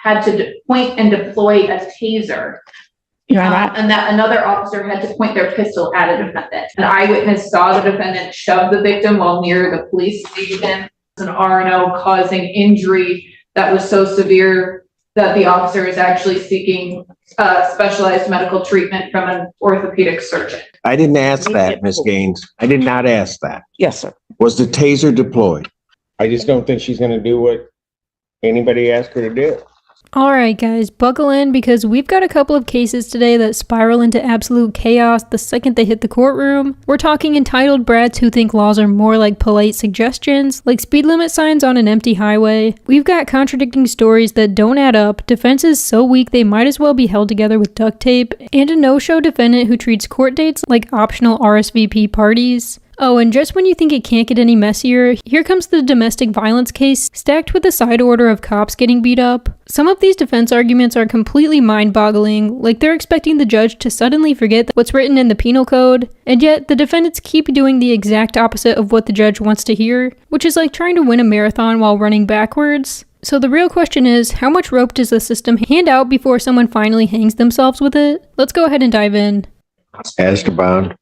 had to point and deploy a taser. And that another officer had to point their pistol at a defendant. An eyewitness saw the defendant shove the victim while near the police station. An RNO causing injury that was so severe that the officer is actually seeking specialized medical treatment from an orthopedic surgeon. I didn't ask that, Ms. Gaines. I did not ask that. Yes, sir. Was the taser deployed? I just don't think she's going to do what anybody asked her to do. Alright guys, buckle in because we've got a couple of cases today that spiral into absolute chaos the second they hit the courtroom. We're talking entitled brats who think laws are more like polite suggestions, like speed limit signs on an empty highway. We've got contradicting stories that don't add up, defenses so weak they might as well be held together with duct tape, and a no-show defendant who treats court dates like optional RSVP parties. Oh, and just when you think it can't get any messier, here comes the domestic violence case, stacked with a side order of cops getting beat up. Some of these defense arguments are completely mind-boggling, like they're expecting the judge to suddenly forget what's written in the penal code, and yet the defendants keep doing the exact opposite of what the judge wants to hear, which is like trying to win a marathon while running backwards. So the real question is, how much rope does the system hand out before someone finally hangs themselves with it? Let's go ahead and dive in. Asked bond.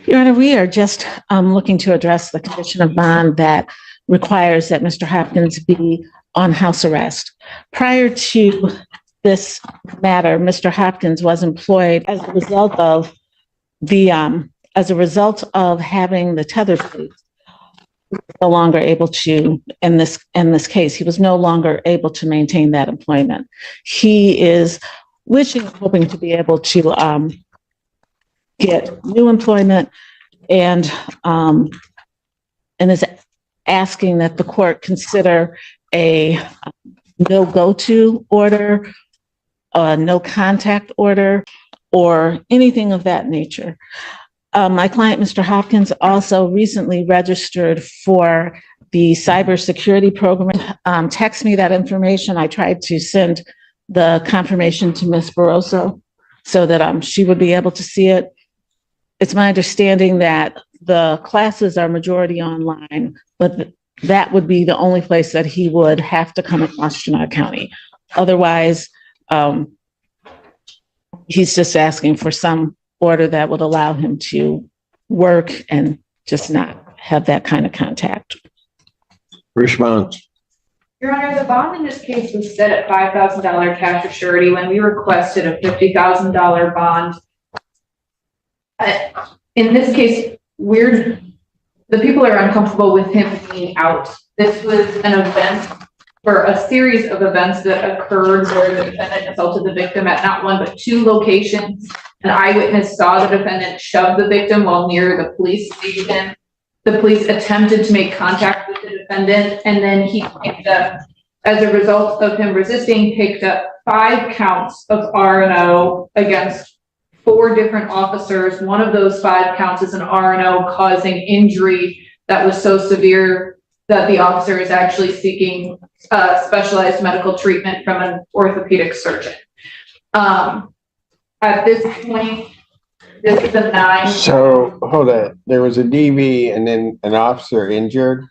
Your Honor, we are just looking to address the condition of bond that requires that Mr. Hopkins be on house arrest. Prior to this matter, Mr. Hopkins was employed as a result of having the tether plates. No longer able to, in this case, he was no longer able to maintain that employment. He is hoping to be able to get new employment and is asking that the court consider a no go-to order, a no contact order, or anything of that nature. My client, Mr. Hopkins, also recently registered for the cybersecurity program. Text me that information. I tried to send the confirmation to Ms. Barroso so that she would be able to see it. It's my understanding that the classes are majority online, but that would be the only place that he would have to come across Chenal County. Otherwise, he's just asking for some order that would allow him to work and just not have that kind of contact. Response. Your Honor, the bond in this case was set at $5,000 cash or surety when we requested a $50,000 bond. In this case, the people are uncomfortable with him being out. This was an event for a series of events that occurred where the defendant assaulted the victim at not one but two locations. An eyewitness saw the defendant shove the victim while near the police station. The police attempted to make contact with the defendant, and then he picked up, as a result of him resisting, picked up 5 counts of R&O against 4 different officers. One of those 5 counts is an R&O causing injury that was so severe that the officer is actually seeking specialized medical treatment from an orthopedic surgeon. At this point, this is a 9. So hold on. There was a DV and then an officer injured.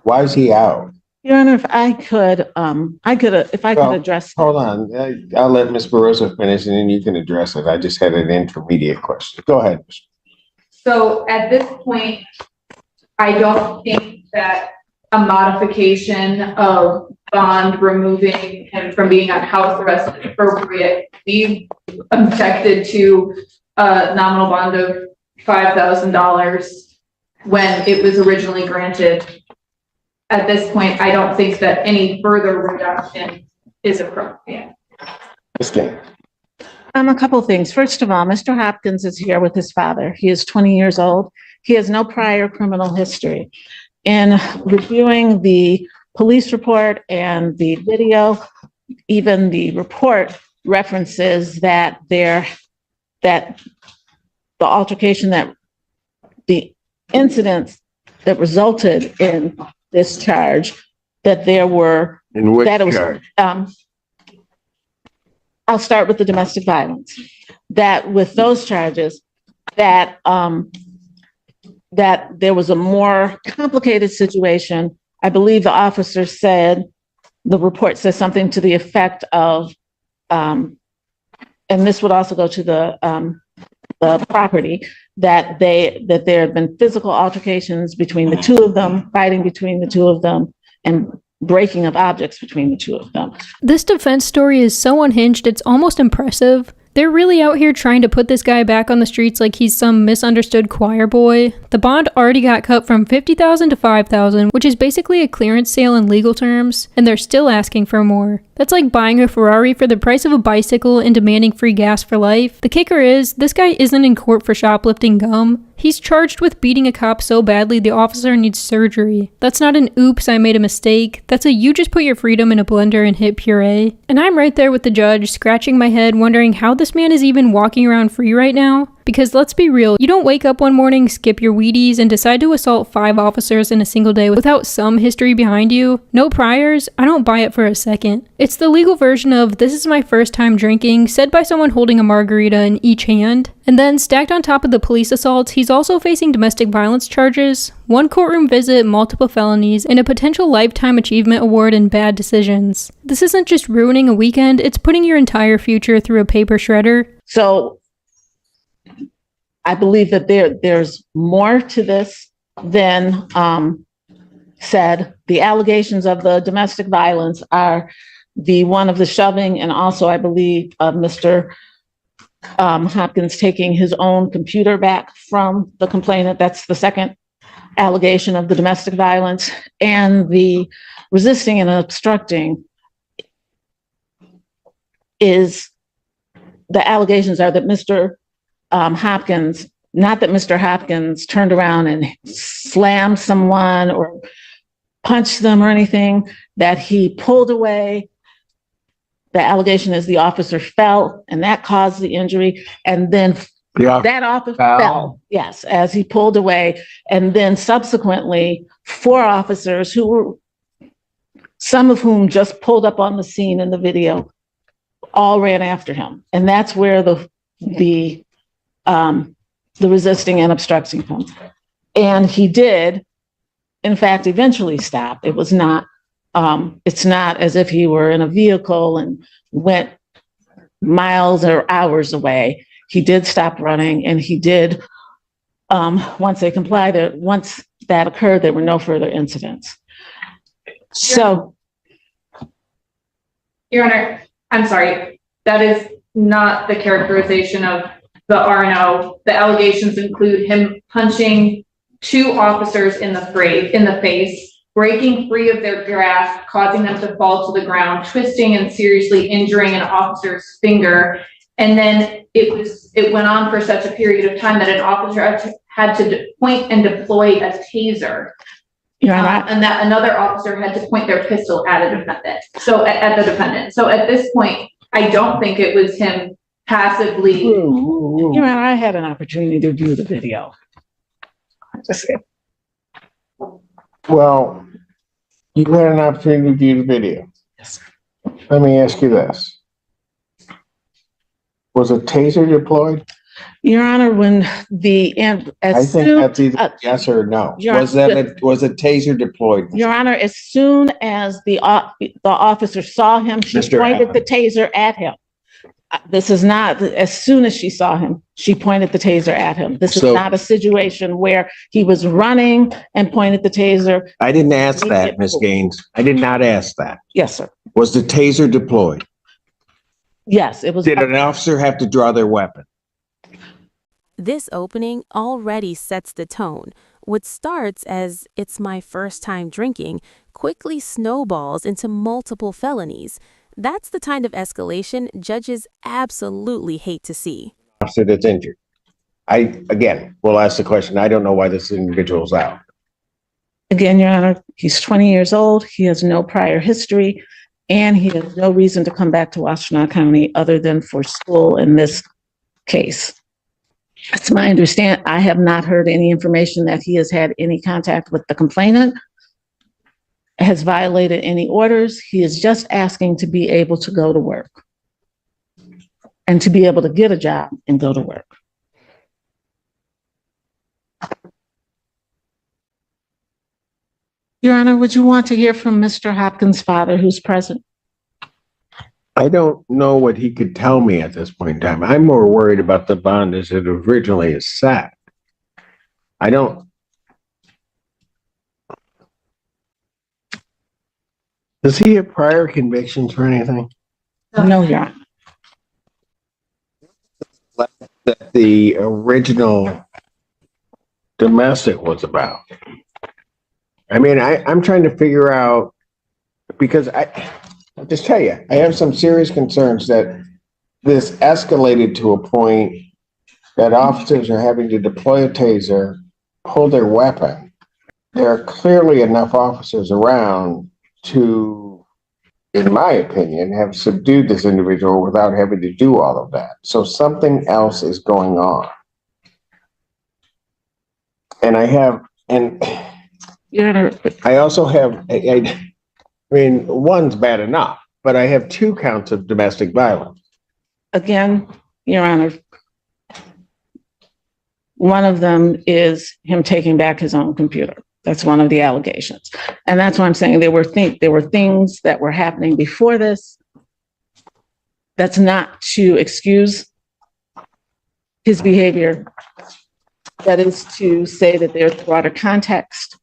Why is he out? Your Honor, if I could address. Hold on. I'll let Ms. Barroso finish and then you can address it. I just had an intermediate question. Go ahead. So at this point, I don't think that a modification of bond removing him from being on house arrest is appropriate. We objected to a nominal bond of $5,000 when it was originally granted. At this point, I don't think that any further reduction is appropriate. A couple of things. First of all, Mr. Hopkins is here with his father. He is 20 years old. He has no prior criminal history. In reviewing the police report and the video, even the report references that the altercation, that the incidents that resulted in this charge, that there were. In which that it was, charge? I'll start with the domestic violence. That with those charges, that there was a more complicated situation. I believe the officer said the report says something to the effect of, and this would also go to the property, that there had been physical altercations between the two of them, fighting between the two of them, and breaking of objects between the two of them. This defense story is so unhinged, it's almost impressive. They're really out here trying to put this guy back on the streets like he's some misunderstood choir boy. The bond already got cut from $50,000 to $5,000, which is basically a clearance sale in legal terms, and they're still asking for more. That's like buying a Ferrari for the price of a bicycle and demanding free gas for life. The kicker is, this guy isn't in court for shoplifting gum. He's charged with beating a cop so badly the officer needs surgery. That's not an oops, I made a mistake. That's a you just put your freedom in a blender and hit puree. And I'm right there with the judge, scratching my head, wondering how this man is even walking around free right now. Because let's be real, you don't wake up one morning, skip your Wheaties, and decide to assault 5 officers in a single day without some history behind you. No priors? I don't buy it for a second. It's the legal version of "this is my first time drinking," said by someone holding a margarita in each hand. And then, stacked on top of the police assaults, he's also facing domestic violence charges, 1 courtroom visit, multiple felonies, and a potential lifetime achievement award in bad decisions. This isn't just ruining a weekend, it's putting your entire future through a paper shredder. So I believe that there's more to this than said. The allegations of the domestic violence are the one of the shoving, and also I believe of Mr. Hopkins taking his own computer back from the complainant. That's the second allegation of the domestic violence. And the resisting and obstructing is, the allegations are that Mr. Hopkins, not that Mr. Hopkins turned around and slammed someone or punched them or anything, that he pulled away. The allegation is the officer fell and that caused the injury. And then that officer fell, yes, as he pulled away. And then subsequently, 4 officers who were, some of whom just pulled up on the scene in the video, all ran after him. And that's where the resisting and obstructing comes. And he did, in fact, eventually stop. It was not, it's not as if he were in a vehicle and went miles or hours away. He did stop running, and he did, once they complied, once that occurred, there were no further incidents. So, Your Honor, I'm sorry, that is not the characterization of the R&O. The allegations include him punching 2 officers in the face, breaking free of their grasp, causing them to fall to the ground, twisting and seriously injuring an officer's finger. And then it went on for such a period of time that an officer had to point and deploy a taser. And that another officer had to point their pistol at a defendant. So at the defendant. So at this point, I don't think it was him passively. I had an opportunity to view the video. Well, you had an opportunity to view the video. Yes. Let me ask you this. Was a taser deployed? Your Honor, when I think that's either yes or no. Was a taser deployed? Your Honor, as soon as the officer saw him, she pointed the taser at him. This is not, as soon as she saw him, she pointed the taser at him. This is not a situation where he was running and pointed the taser. I didn't ask that, Ms. Gaines. I did not ask that. Yes, sir. Was the taser deployed? Yes, it was. Did an officer have to draw their weapon? This opening already sets the tone. What starts as "it's my first time drinking" quickly snowballs into multiple felonies. That's the kind of escalation judges absolutely hate to see. Officer that's injured. We'll ask the question. I don't know why this individual's out. Again, Your Honor, he's 20 years old. He has no prior history, and he has no reason to come back to Washtenaw County other than for school in this case. It's my understanding, I have not heard any information that he has had any contact with the complainant, has violated any orders. He is just asking to be able to go to work and to be able to get a job and go to work. Your Honor, would you want to hear from Mr. Hopkins' father who's present? I don't know what he could tell me at this point in time. I'm more worried about the bond as it originally is set. I don't. Does he have prior convictions for anything? No, Your Honor. That the original domestic was about. I mean, I'm trying to figure out, because I'll just tell you, I have some serious concerns that this escalated to a point that officers are having to deploy a taser, pull their weapon. There are clearly enough officers around to, in my opinion, have subdued this individual without having to do all of that. So something else is going on. And Your Honor, I also have, I mean, one's bad enough, but I have 2 counts of domestic violence. again, Your Honor, one of them is him taking back his own computer. That's one of the allegations. And that's why I'm saying there were things that were happening before this. That's not to excuse his behavior. That is to say that there's broader context.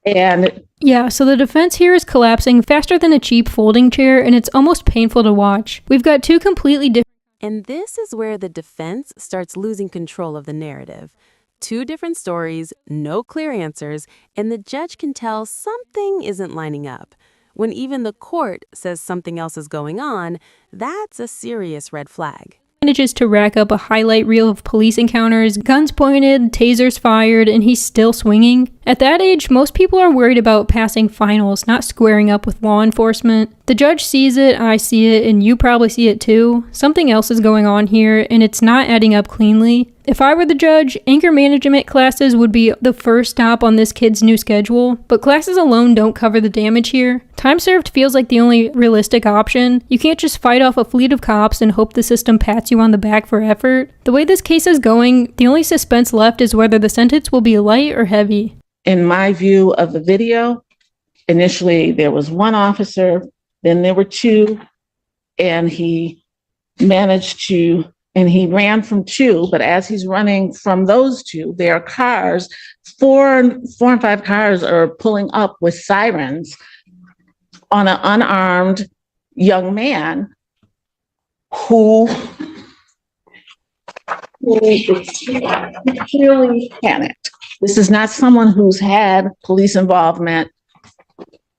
And Yeah, so the defense here is collapsing faster than a cheap folding chair, and it's almost painful to watch. We've got 2 completely different. And this is where the defense starts losing control of the narrative. 2 different stories, no clear answers, and the judge can tell something isn't lining up. When even the court says something else is going on, that's a serious red flag. Manages to rack up a highlight reel of police encounters, guns pointed, tasers fired, and he's still swinging. At that age, most people are worried about passing finals, not squaring up with law enforcement. The judge sees it, I see it, and you probably see it too. Something else is going on here, and it's not adding up cleanly. If I were the judge, anger management classes would be the first stop on this kid's new schedule, but classes alone don't cover the damage here. Time served feels like the only realistic option. You can't just fight off a fleet of cops and hope the system pats you on the back for effort. The way this case is going, the only suspense left is whether the sentence will be light or heavy. in my view of the video, initially there was 1 officer, then there were 2, and he ran from 2, but as he's running from those 2, there are cars, 4 and 5 cars are pulling up with sirens on an unarmed young man who clearly panicked. This is not someone who's had police involvement,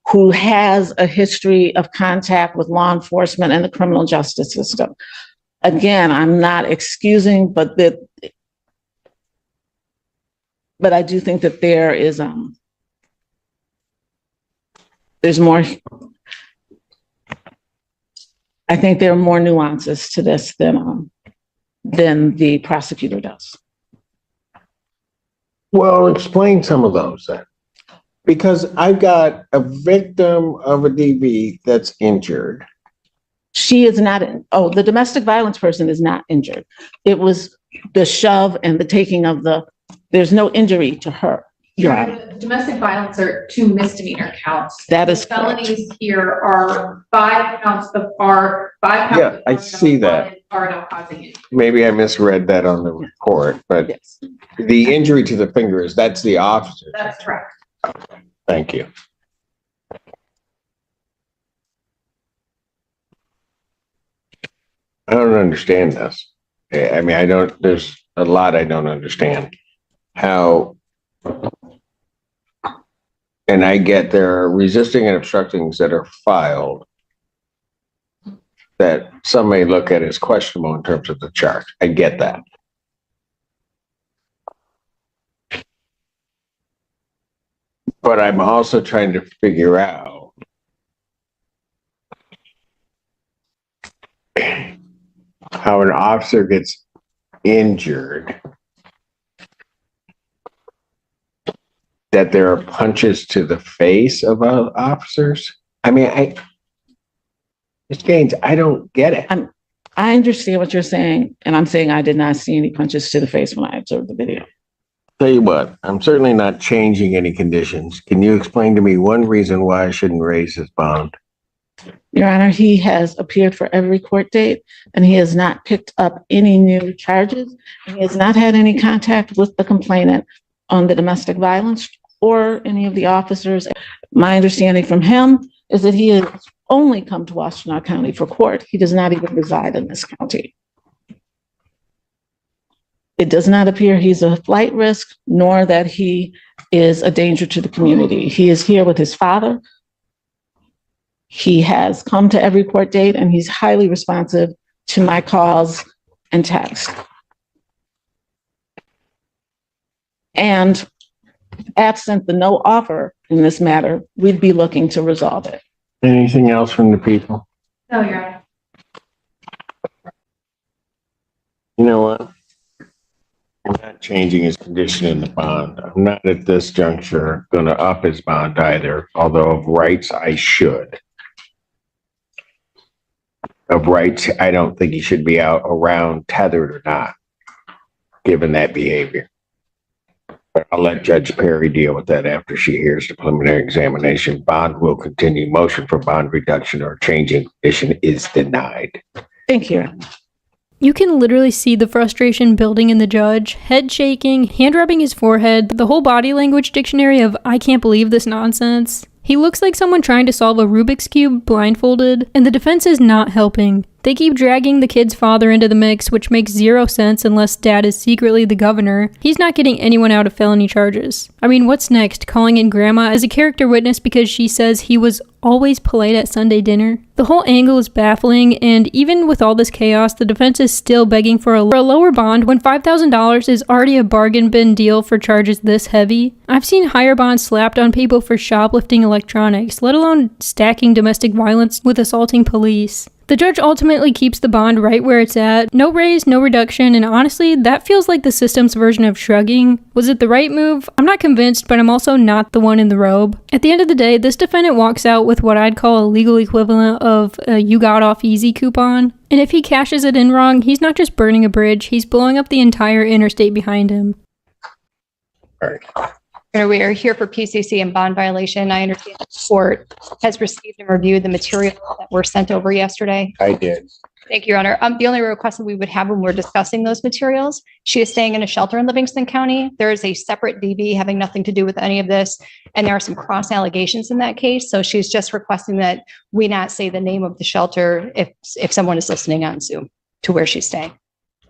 who has a history of contact with law enforcement and the criminal justice system. Again, I'm not excusing, but I do think that there is there's more. I think there are more nuances to this than the prosecutor does. Well, explain some of those then. Because I've got a victim of a DV that's injured. She is not, the domestic violence person is not injured. It was the shove and the taking of there's no injury to her. Domestic violence are 2 misdemeanor counts. That is the felonies here are 5 counts of are 5 counts. Yeah, I see that. Are no causing injury. Maybe I misread that on the report, but Yes. the injury to the fingers, that's the officer. That's correct. Thank you. I don't understand this. I mean, there's a lot I don't understand. How, and I get there are resisting and obstructing that are filed that some may look at as questionable in terms of the charge. I get that. But I'm also trying to figure out how an officer gets injured, that there are punches to the face of officers. I mean, Ms. Gaines, I don't get it. I understand what you're saying, and I'm saying I did not see any punches to the face when I observed the video. Tell you what, I'm certainly not changing any conditions. Can you explain to me one reason why I shouldn't raise his bond? Your Honor, he has appeared for every court date and he has not picked up any new charges. He has not had any contact with the complainant on the domestic violence or any of the officers. My understanding from him is that he has only come to Washtenaw County for court. He does not even reside in this county. It does not appear he's a flight risk, nor that he is a danger to the community. He is here with his father. He has come to every court date and he's highly responsive to my calls and texts. And absent the no offer in this matter, we'd be looking to resolve it. Anything else from the people? No, Your Honor. You know what? I'm not changing his condition in the bond. I'm not at this juncture gonna up his bond either, although of rights I should. Of rights, I don't think he should be out around tethered or not, given that behavior. But I'll let Judge Perry deal with that after she hears the preliminary examination. Bond will continue. Motion for bond reduction or changing condition is denied. Thank you. You can literally see the frustration building in the judge, head shaking, hand rubbing his forehead, the whole body language dictionary of I can't believe this nonsense. He looks like someone trying to solve a Rubik's Cube blindfolded, and the defense is not helping. They keep dragging the kid's father into the mix, which makes zero sense unless dad is secretly the governor. He's not getting anyone out of felony charges. I mean, what's next? Calling in grandma as a character witness because she says he was always polite at Sunday dinner? The whole angle is baffling, and even with all this chaos, the defense is still begging for a lower bond when $5,000 is already a bargain bin deal for charges this heavy. I've seen higher bonds slapped on people for shoplifting electronics, let alone stacking domestic violence with assaulting police. The judge ultimately keeps the bond right where it's at. No raise, no reduction, and honestly, that feels like the system's version of shrugging. Was it the right move? I'm not convinced, but I'm also not the one in the robe. At the end of the day, this defendant walks out with what I'd call a legal equivalent of a you got off easy coupon. And if he cashes it in wrong, he's not just burning a bridge, he's blowing up the entire interstate behind him. All right. We are here for PCC and bond violation. I understand the court has received and reviewed the materials that were sent over yesterday. I did. Thank you, Your Honor. The only request that we would have when we're discussing those materials, she is staying in a shelter in Livingston County. There is a separate DV having nothing to do with any of this, and there are some cross allegations in that case. So she's just requesting that we not say the name of the shelter if someone is listening on Zoom to where she's staying.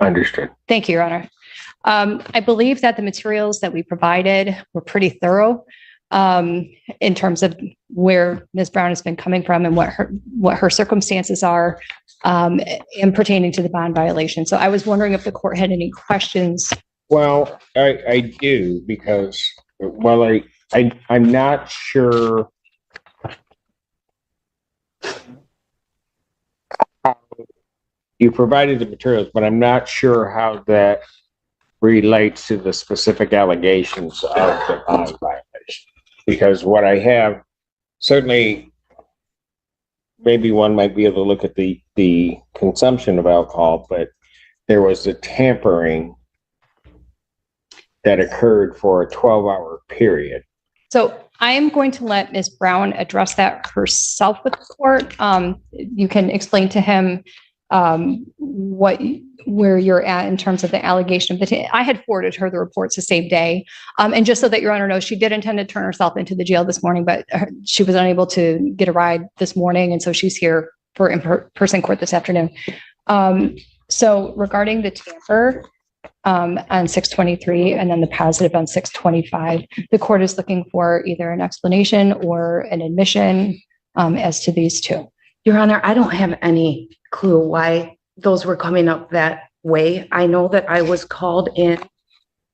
Understood. Thank you, Your Honor. I believe that the materials that we provided were pretty thorough in terms of where Ms. Brown has been coming from and what her circumstances are in pertaining to the bond violation. So I was wondering if the court had any questions. Well, I do, because while I'm not sure how you provided the materials, but I'm not sure how that relates to the specific allegations of the bond violation. Because what I have, certainly, maybe one might be able to look at the consumption of alcohol, but there was a tampering that occurred for a 12-hour period. So I am going to let Ms. Brown address that herself with the court. You can explain to him where you're at in terms of the allegation of I had forwarded her the reports the same day. And just so that Your Honor knows, she did intend to turn herself into the jail this morning, but she was unable to get a ride this morning. And so she's here for in-person court this afternoon. So regarding the tamper on 6/23 and then the positive on 6/25, the court is looking for either an explanation or an admission as to these two. Your Honor, I don't have any clue why those were coming up that way. I know that I was called in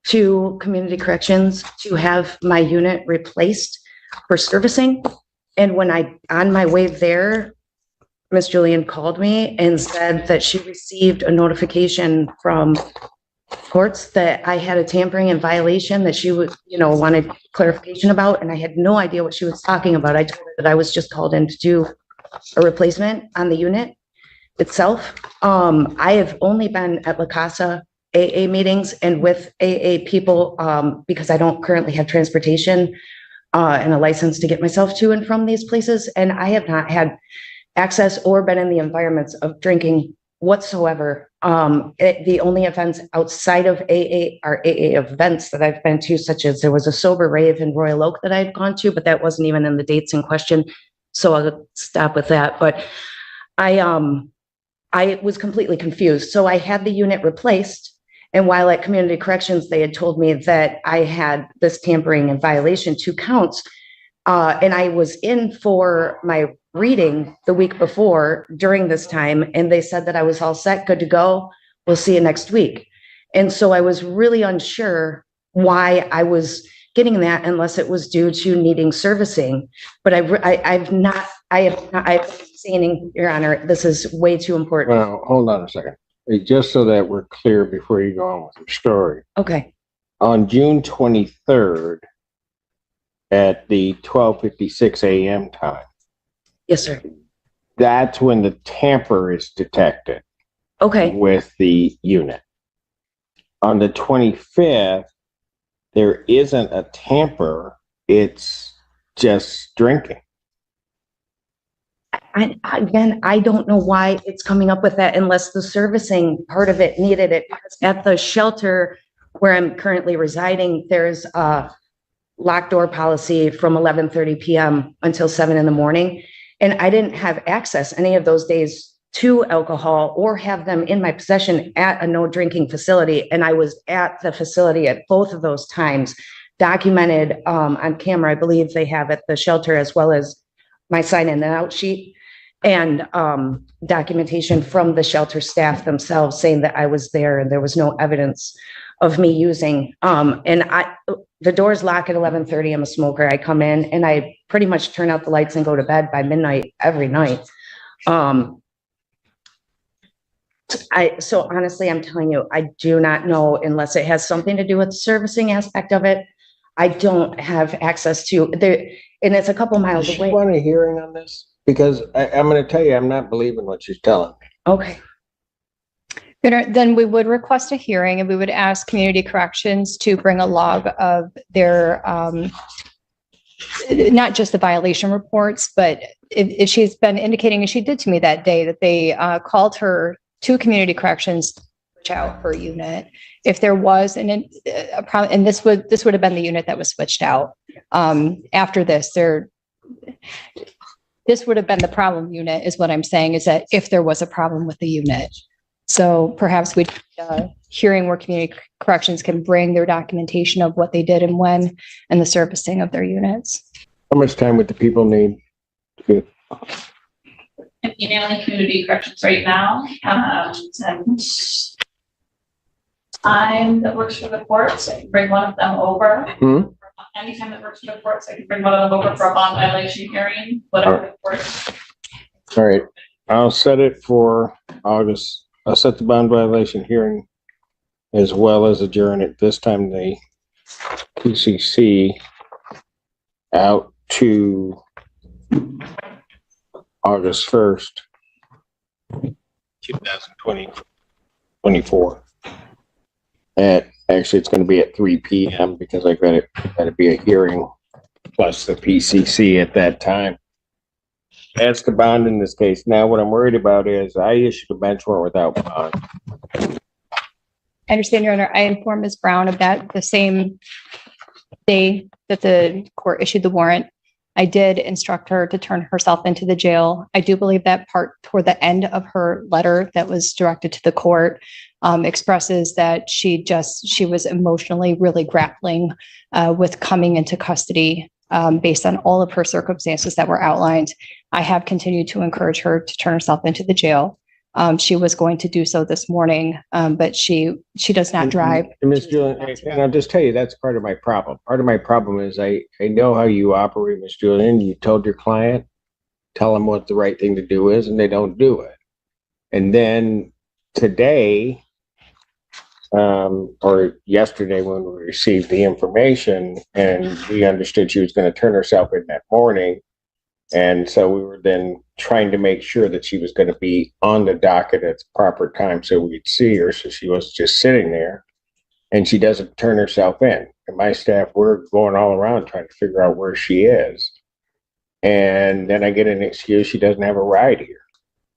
to community corrections to have my unit replaced for servicing. And when on my way there, Miss Julian called me and said that she received a notification from courts that I had a tampering and violation that she would, wanted clarification about. And I had no idea what she was talking about. I told her that I was just called in to do a replacement on the unit itself. I have only been at La Casa AA meetings and with AA people, because I don't currently have transportation and a license to get myself to and from these places. And I have not had access or been in the environments of drinking whatsoever. The only events outside of AA are AA events that I've been to, such as there was a sober rave in Royal Oak that I've gone to, but that wasn't even in the dates in question. So I'll stop with that. But I was completely confused. So I had the unit replaced. And while at community corrections, they had told me that I had this tampering and violation, 2 counts. And I was in for my reading the week before during this time, and they said that I was all set, good to go. We'll see you next week. And so I was really unsure why I was getting that unless it was due to needing servicing. But I've saying, Your Honor, this is way too important. Well, hold on a second. Just so that we're clear before you go on with your story. Okay. On June 23rd at the 12:56 a.m. time, Yes, sir. that's when the tamper is detected Okay. with the unit. On the 25th, there isn't a tamper, it's just drinking. I don't know why it's coming up with that unless the servicing part of it needed it. Because at the shelter where I'm currently residing, there's a locked door policy from 11:30 p.m. until 7 in the morning. And I didn't have access any of those days to alcohol or have them in my possession at a no drinking facility. And I was at the facility at both of those times, documented on camera. I believe they have at the shelter, as well as my sign in and out sheet, and documentation from the shelter staff themselves saying that I was there and there was no evidence of me using. The doors lock at 11:30. I'm a smoker. I come in and I pretty much turn out the lights and go to bed by midnight every night. So honestly, I'm telling you, I do not know unless it has something to do with the servicing aspect of it. I don't have access to there, and it's a couple miles Does she away. want a hearing on this? Because I'm going to tell you, I'm not believing what she's telling me. Okay. Then we would request a hearing and we would ask community corrections to bring a log of their, not just the violation reports, but if she's been indicating, and she did to me that day, that they called her to community corrections to switch out her unit. If there was a problem, and this would have been the unit that was switched out. After this, this would have been the problem unit, is what I'm saying, is that if there was a problem with the unit. So perhaps we hearing where community corrections can bring their documentation of what they did and when, and the servicing of their units. How much time would the people need? I'm emailing community corrections right now. And time that works for the courts, I can bring one of them over. Anytime that works for the courts, I can bring one of them over for a bond violation hearing, whatever the courts. All right, I'll set it for August. I'll set the bond violation hearing as well as adjourn it. This time the PCC out to August 1st, 2024. Actually, it's going to be at 3 p.m. because I got to be a hearing plus the PCC at that time. That's the bond in this case. Now, what I'm worried about is I issued a bench warrant without bond. I understand, Your Honor. I informed Ms. Brown of that the same day that the court issued the warrant. I did instruct her to turn herself into the jail. I do believe that part toward the end of her letter that was directed to the court expresses that she was emotionally really grappling with coming into custody based on all of her circumstances that were outlined. I have continued to encourage her to turn herself into the jail. She was going to do so this morning, but she does not drive. Ms. Julian, and I'll just tell you, that's part of my problem. Part of my problem is I know how you operate, Ms. Julian. You told your client, tell them what the right thing to do is, and they don't do it. And then today, or yesterday when we received the information and we understood she was going to turn herself in that morning. And so we were then trying to make sure that she was going to be on the docket at the proper time so we'd see her. So she was just sitting there and she doesn't turn herself in. And my staff, we're going all around trying to figure out where she is. And then I get an excuse she doesn't have a ride here.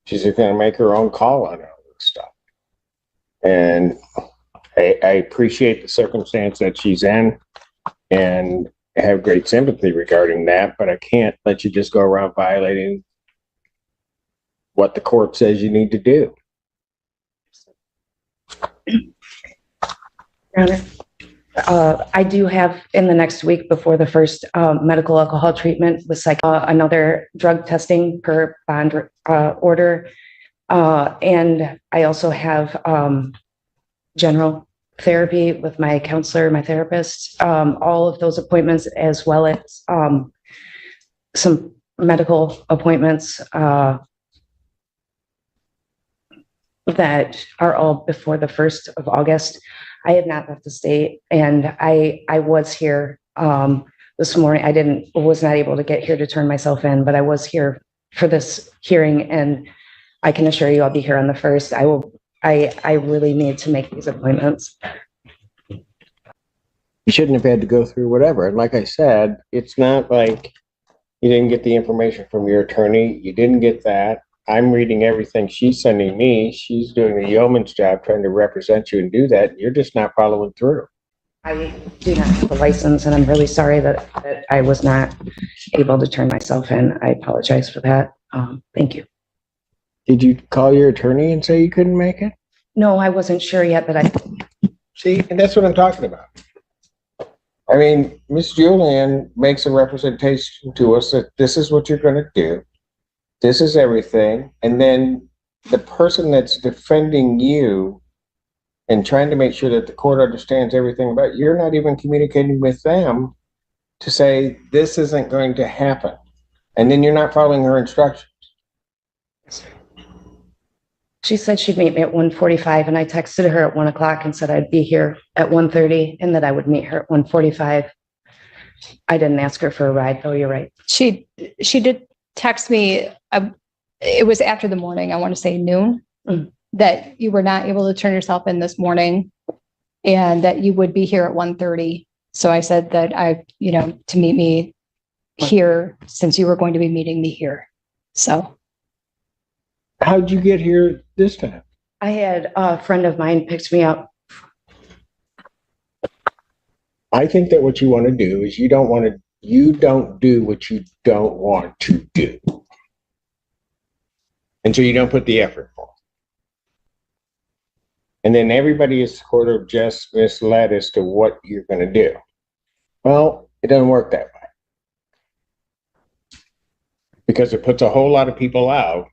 She's going to make her own call on all this stuff. And I appreciate the circumstance that she's in and have great sympathy regarding that, but I can't let you just go around violating what the court says you need to do. Your Honor, I do have in the next week before the first medical alcohol treatment with another drug testing per bond order. And I also have general therapy with my counselor, my therapist, all of those appointments, as well as some medical appointments that are all before the 1st of August. I have not left the state, and I was here this morning. I was not able to get here to turn myself in, but I was here for this hearing, and I can assure you I'll be here on the 1st. I really need to make these appointments. You shouldn't have had to go through whatever. And like I said, it's not like you didn't get the information from your attorney. You didn't get that. I'm reading everything she's sending me. She's doing a yeoman's job trying to represent you and do that. You're just not following through. I do not have a license, and I'm really sorry that I was not able to turn myself in. I apologize for that. Thank you. Did you call your attorney and say you couldn't make it? No, I wasn't sure yet, but I. See, and that's what I'm talking about. I mean, Miss Julian makes a representation to us that this is what you're going to do. This is everything. And then the person that's defending you and trying to make sure that the court understands everything about you, you're not even communicating with them to say this isn't going to happen. And then you're not following her instructions. She said she'd meet me at 1:45, and I texted her at 1 o'clock and said I'd be here at 1:30 and that I would meet her at 1:45. I didn't ask her for a ride, though. You're right. She did text me. It was after the morning, I want to say noon, that you were not able to turn yourself in this morning and that you would be here at 1:30. So I said that to meet me here since you were going to be meeting me here. So. How'd you get here this time? I had a friend of mine picked me up. I think that what you want to do is you don't do what you don't want to do. And so you don't put the effort forth. And then everybody is sort of just misled as to what you're going to do. Well, it doesn't work that way. Because it puts a whole lot of people out.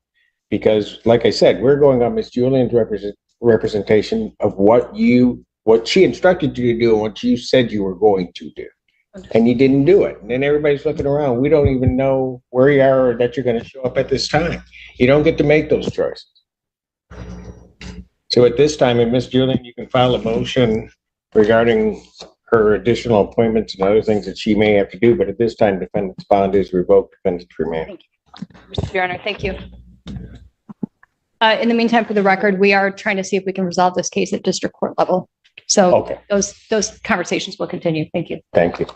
Because, like I said, we're going on Miss Julian's representation of what she instructed you to do and what you said you were going to do. And you didn't do it. And then everybody's looking around. We don't even know where you are or that you're going to show up at this time. You don't get to make those choices. So at this time, Miss Julian, you can file a motion regarding her additional appointments and other things that she may have to do. But at this time, defendant's bond is revoked, defendant's remand. Mr. Your Honor, thank you. In the meantime, for the record, we are trying to see if we can resolve this case at district court level. So Okay. those conversations will continue. Thank you. Thank you.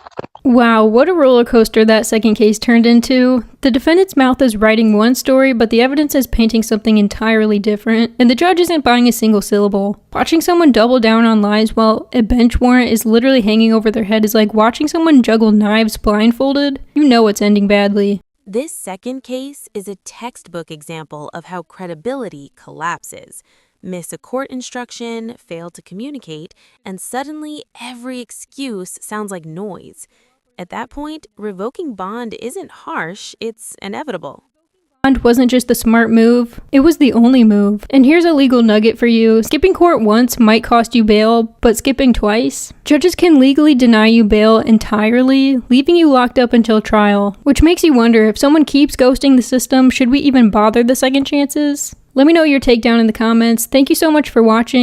Wow, what a roller coaster that second case turned into. The defendant's mouth is writing one story, but the evidence is painting something entirely different, and the judge isn't buying a single syllable. Watching someone double down on lies while a bench warrant is literally hanging over their head is like watching someone juggle knives blindfolded. You know it's ending badly. This second case is a textbook example of how credibility collapses. Miss a court instruction, fail to communicate, and suddenly every excuse sounds like noise. At that point, revoking bond isn't harsh, it's inevitable. Bond wasn't just the smart move, it was the only move. And here's a legal nugget for you. Skipping court once might cost you bail, but skipping twice? Judges can legally deny you bail entirely, leaving you locked up until trial. Which makes you wonder, if someone keeps ghosting the system, should we even bother the second chances? Let me know your take down in the comments. Thank you so much for watching.